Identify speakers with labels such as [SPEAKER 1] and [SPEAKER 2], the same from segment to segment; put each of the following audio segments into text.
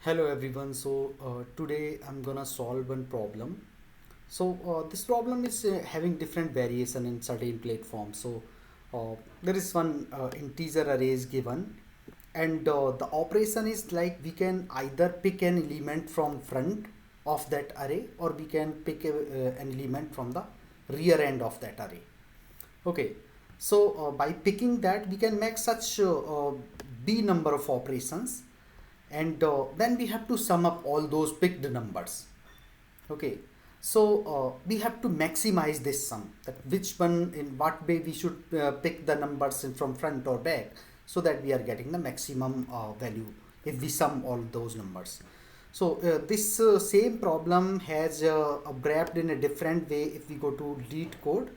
[SPEAKER 1] Hello everyone. Today I'm gonna solve one problem. This problem is having different variation in certain platforms. There is one integer array is given, and the operation is like we can either pick an element from front of that array, or we can pick an element from the rear end of that array. Okay. By picking that, we can make such b number of operations, and then we have to sum up all those picked numbers. Okay, we have to maximize this sum, that which one, in what way we should pick the numbers from front or back, so that we are getting the maximum value if we sum all those numbers. This same problem has wrapped in a different way if we go to lead code.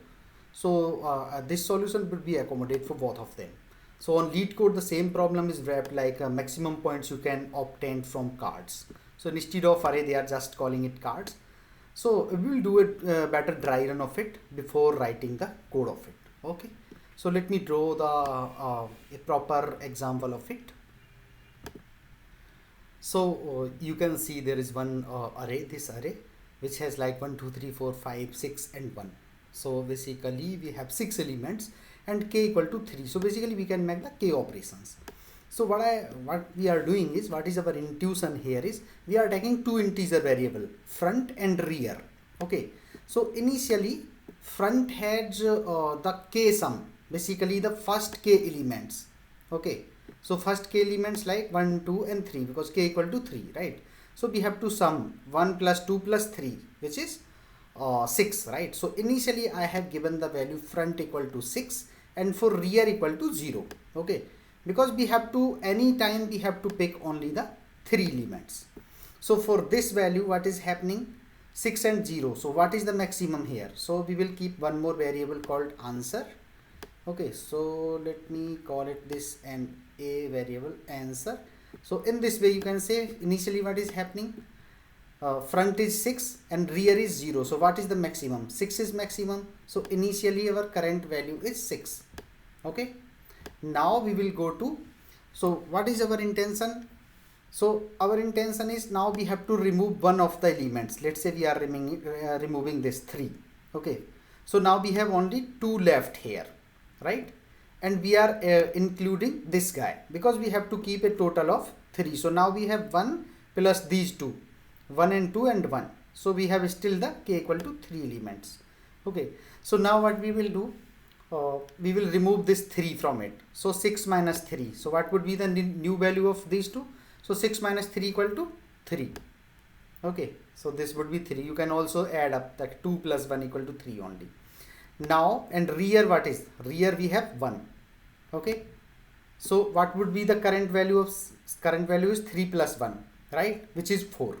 [SPEAKER 1] This solution would be accommodate for both of them. So on lead code, the same problem is wrapped like maximum points you can obtain from cards. So instead of array, they are just calling it cards. So we will do a better dry run of it before writing the code of it. Okay. So let me draw the a proper example of it. You can see there is one array, this array, which has like 1, 2, 3, 4, 5, 6 and 1. So basically we have 6 elements and k equal to 3. So basically we can make the k operations. So what we are doing is, what is our intuition here is, we are taking two integer variable, front and rear. Okay. So initially front has the k sum, basically the first k elements. Okay. So first k elements like 1, 2 and 3, because k equal to 3, right? So we have to sum 1 plus 2 plus 3, which is 6, right? So initially I have given the value front equal to 6 and for rear equal to 0. Okay, because we have to, anytime we have to pick only the 3 elements. So for this value, what is happening? 6 and 0. So what is the maximum here? So we will keep one more variable called answer. Okay, so let me call it this and a variable answer. So in this way you can say initially what is happening, front is 6 and rear is 0. So what is the maximum? 6 is maximum. So initially our current value is 6. Okay, now we will go to, so what is our intention? So our intention is, now we have to remove one of the elements. Let's say we are removing this 3. Okay, so now we have only 2 left here, right? And we are including this guy, because we have to keep a total of 3. So now we have 1 plus these 2, 1 and 2 and 1. So we have still the k equal to 3 elements. Okay, so now what we will do, we will remove this 3 from it. So 6 minus 3. So what would be the new value of these two? So 6 minus 3 equal to 3. Okay, so this would be 3. You can also add up that 2 plus 1 equal to 3 only. Now, and rear, what is rear? We have 1. Okay, so what would be the current value of, current value is 3 plus 1, right, which is 4.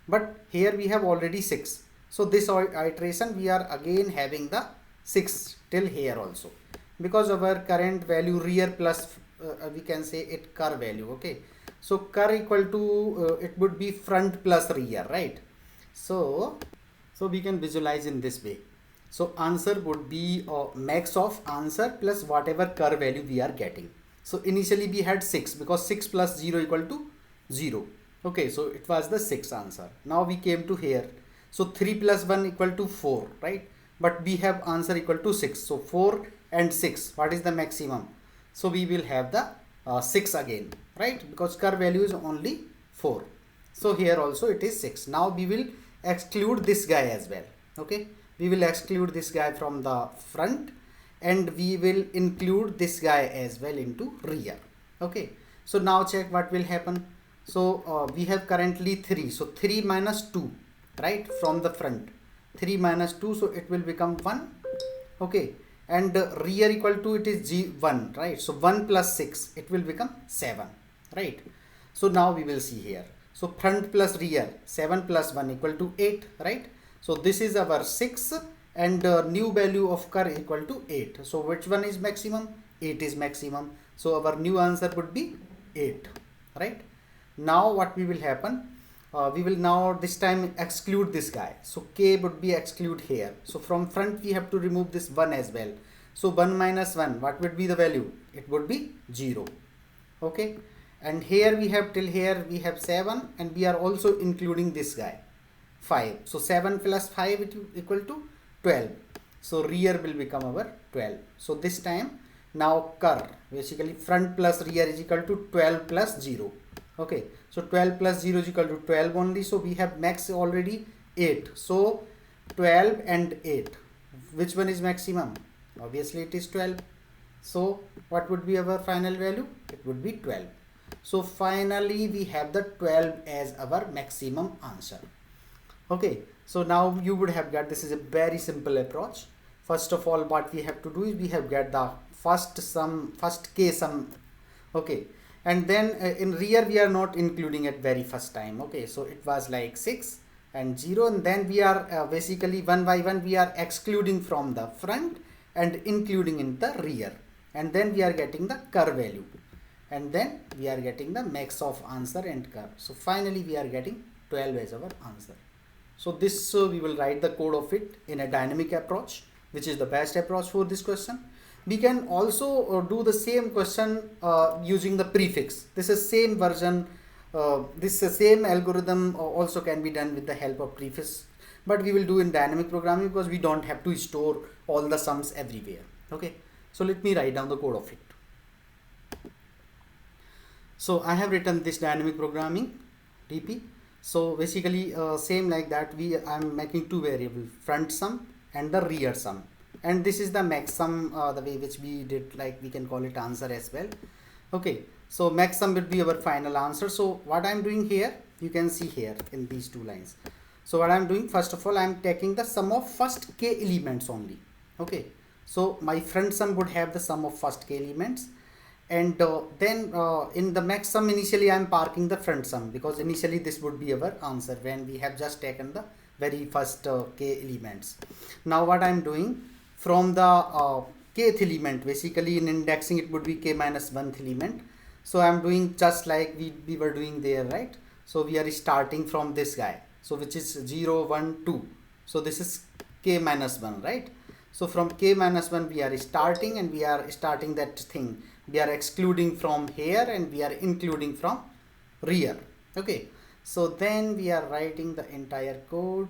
[SPEAKER 1] But here we have already 6. So this iteration we are again having the 6 till here also, because of our current value rear plus we can say it cur value. Okay, so cur equal to it would be front plus rear, right? So we can visualize in this way. So answer would be max of answer plus whatever cur value we are getting. So initially we had 6, because 6 plus 0 equal to 0. Okay, so it was the 6 answer. Now we came to here. So 3 plus 1 equal to 4, right? But we have answer equal to 6. So 4 and 6, what is the maximum? So we will have the 6 again, right? Because cur value is only 4. So here also it is 6. Now we will exclude this guy as well. Okay, we will exclude this guy from the front, and we will include this guy as well into rear. Okay, so now check what will happen. So we have currently 3. So 3 minus 2, right, from the front. 3 minus 2, so it will become 1. Okay, and rear equal to, it is 1, right? So 1 plus 6, it will become 7, right? So now we will see here. So front plus rear, 7 plus 1 equal to 8, right? So this is our 6, and new value of cur equal to 8. So which one is maximum? 8 is maximum. So our new answer would be 8, right? Now what will happen? We will now this time exclude this guy. So k would be exclude here. So from front we have to remove this 1 as well. So 1 minus 1, what would be the value? It would be 0. Okay, and here we have till here we have 7, and we are also including this guy 5. So 7 plus 5 equal to 12. So rear will become our 12. So this time now cur, basically front plus rear is equal to 12 plus 0. Okay, so 12 plus 0 is equal to 12 only. So we have max already 8. So 12 and 8, which one is maximum? Obviously it is 12. So what would be our final value? It would be 12. So finally we have the 12 as our maximum answer. Okay, so now you would have got, this is a very simple approach. First of all, what we have to do is we have got the first k sum. Okay, and then in rear we are not including at very first time. Okay, so it was like 6 and 0, and then we are basically one by one we are excluding from the front and including in the rear, and then we are getting the cur value, and then we are getting the max of answer and cur. So finally we are getting 12 as our answer. So this we will write the code of it in a dynamic approach, which is the best approach for this question. We can also do the same question using the prefix. This is same version, this same algorithm also can be done with the help of prefix, but we will do in dynamic programming because we don't have to store all the sums everywhere. Okay, so let me write down the code of it. So I have written this dynamic programming DP. So basically same like that, I'm making two variables, front sum and the rear sum, and this is the max sum, the way which we did, like we can call it answer as well. Okay, so max sum would be our final answer. So what I'm doing here, you can see here in these two lines. So what I'm doing, first of all, I'm taking the sum of first k elements only. Okay, so my front sum would have the sum of first k elements, and then in the max sum initially I'm parking the front sum, because initially this would be our answer when we have just taken the very first k elements. Now what I'm doing, from the kth element, basically in indexing it would be k minus 1th element. So I'm doing just like we were doing there, right? So we are starting from this guy, so which is 0 1 2. So this is k minus 1, right? So from k minus 1 we are starting, and we are starting that thing, we are excluding from here and we are including from rear. Okay, so then we are writing the entire code.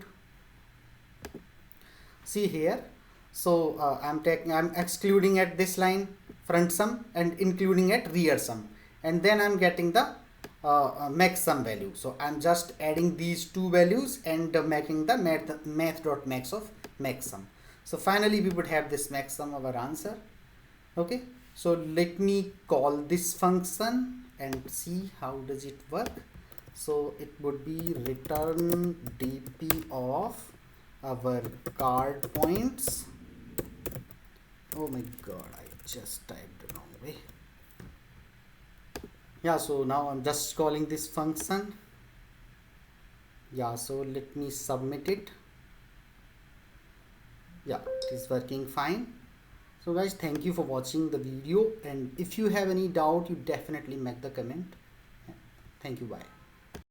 [SPEAKER 1] See here, so I'm excluding at this line front sum and including at rear sum, and then I'm getting the max sum value. So I'm just adding these two values and making the math.max of max sum. So finally we would have this max sum of our answer. Okay, so let me call this function and see how does it work. So it would be return dp of our card points. Oh my god, I just typed the wrong way. Yeah, so now I'm just calling this function. Yeah, so let me submit it. Yeah, it is working fine. So guys, thank you for watching the video, and if you have any doubt, you definitely make the comment. Thank you, bye.